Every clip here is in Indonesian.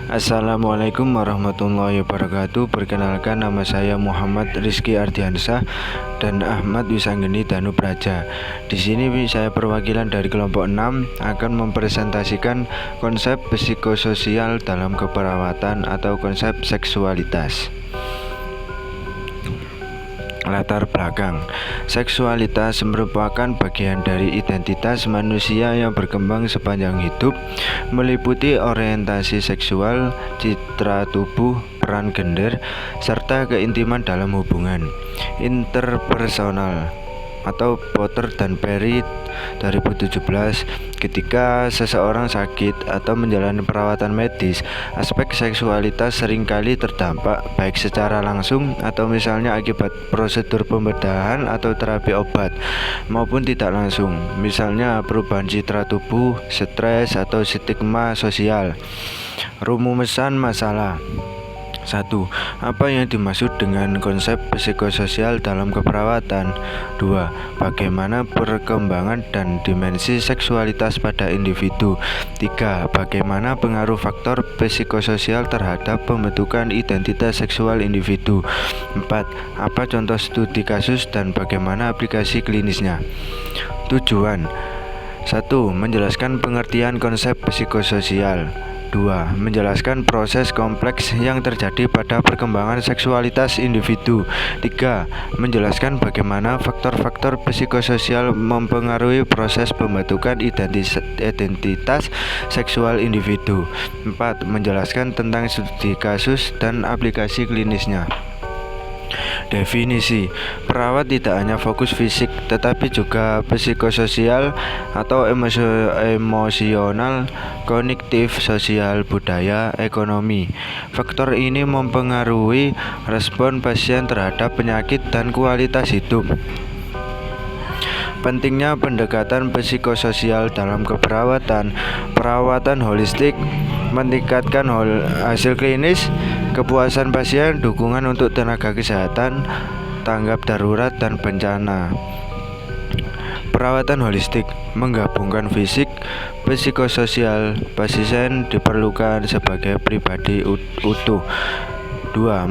Assalamualaikum warahmatullahi wabarakatuh. Perkenalkan, nama saya Muhammad Rizky Ardiansyah dan Ahmad Wisanggeni Danupraja. Di sini saya perwakilan dari kelompok 6 akan mempresentasikan konsep psikososial dalam keperawatan atau konsep seksualitas. Latar belakang. Seksualitas merupakan bagian dari identitas manusia yang berkembang sepanjang hidup, meliputi orientasi seksual, citra tubuh, peran gender, serta keintiman dalam hubungan interpersonal. Atau Potter dan Perry 2017. Ketika seseorang sakit atau menjalani perawatan medis, aspek seksualitas seringkali terdampak baik secara langsung atau misalnya akibat prosedur pembedahan atau terapi obat, maupun tidak langsung, misalnya perubahan citra tubuh, stres, atau stigma sosial. Rumusan masalah. 1. Apa yang dimaksud dengan konsep psikososial dalam keperawatan? 2. Bagaimana perkembangan dan dimensi seksualitas pada individu? 3. Bagaimana pengaruh faktor psikososial terhadap pembentukan identitas seksual individu? 4. Apa contoh studi kasus dan bagaimana aplikasi klinisnya? Tujuan. 1. Menjelaskan pengertian konsep psikososial. 2. Menjelaskan proses kompleks yang terjadi pada perkembangan seksualitas individu. 3. Menjelaskan bagaimana faktor-faktor psikososial mempengaruhi proses pembentukan identitas seksual individu. 4. Menjelaskan tentang studi kasus dan aplikasi klinisnya. Definisi. Perawat tidak hanya fokus fisik, tetapi juga psikososial atau emosional, kognitif, sosial, budaya, ekonomi. Faktor ini mempengaruhi respon pasien terhadap penyakit dan kualitas hidup. Pentingnya pendekatan psikososial dalam keperawatan. Perawatan holistik meningkatkan hasil klinis, kepuasan pasien, dukungan untuk tenaga kesehatan, tanggap darurat, dan bencana. Perawatan holistik menggabungkan fisik, psikososial. Pasien diperlukan sebagai pribadi utuh. 2.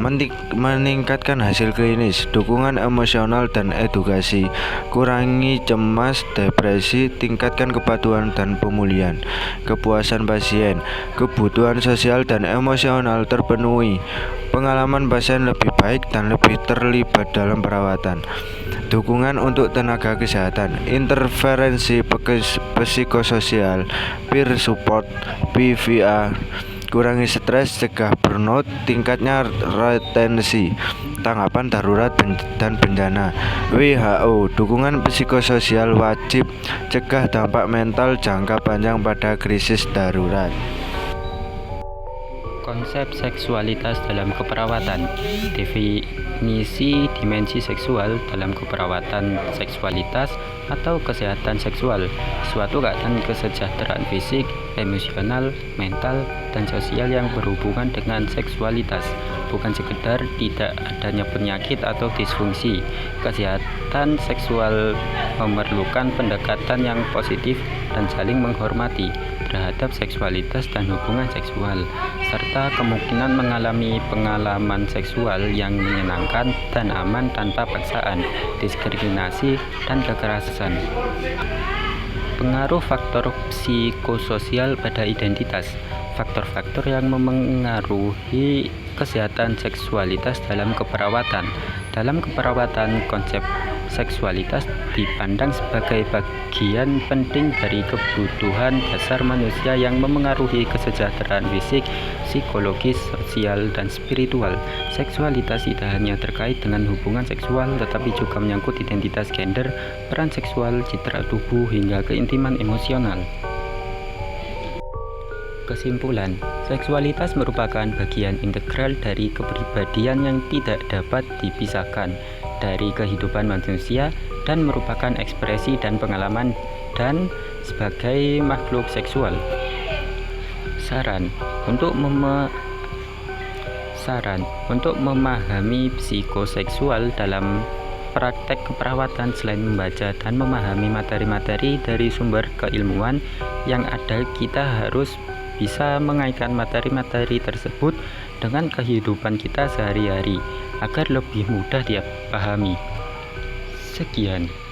Meningkatkan hasil klinis, dukungan emosional dan edukasi, kurangi cemas, depresi, tingkatkan kepatuhan dan pemulihan. Kepuasan pasien, kebutuhan sosial dan emosional terpenuhi, pengalaman pasien lebih baik dan lebih terlibat dalam perawatan. Dukungan untuk tenaga kesehatan, intervensi psikososial, peer support, PVA, kurangi stres, cegah burnout, tingkatnya retensi, tanggapan darurat dan bencana. WHO, dukungan psikososial wajib, cegah dampak mental jangka panjang pada krisis darurat. Konsep seksualitas dalam keperawatan. Definisi dimensi seksual dalam keperawatan. Seksualitas atau kesehatan seksual, suatu keadaan kesejahteraan fisik, emosional, mental, dan sosial yang berhubungan dengan seksualitas, bukan sekedar tidak adanya penyakit atau disfungsi. Kesehatan seksual memerlukan pendekatan yang positif dan saling menghormati terhadap seksualitas dan hubungan seksual, serta kemungkinan mengalami pengalaman seksual yang menyenangkan dan aman tanpa paksaan, diskriminasi, dan kekerasan. Pengaruh faktor psikososial pada identitas. Faktor-faktor yang memengaruhi kesehatan seksualitas dalam keperawatan. Dalam keperawatan, konsep seksualitas dipandang sebagai bagian penting dari kebutuhan dasar manusia yang memengaruhi kesejahteraan fisik, psikologis, sosial, dan spiritual. Seksualitas tidak hanya terkait dengan hubungan seksual, tetapi juga menyangkut identitas gender, peran seksual, citra tubuh, hingga keintiman emosional. Kesimpulan, seksualitas merupakan bagian integral dari kepribadian yang tidak dapat dipisahkan dari kehidupan manusia dan merupakan ekspresi dan pengalaman dan sebagai makhluk seksual. Saran untuk memahami psikoseksual dalam praktek keperawatan. Selain membaca dan memahami materi-materi dari sumber keilmuan yang ada, kita harus bisa mengaitkan materi-materi tersebut dengan kehidupan kita sehari-hari agar lebih mudah dipahami. Sekian.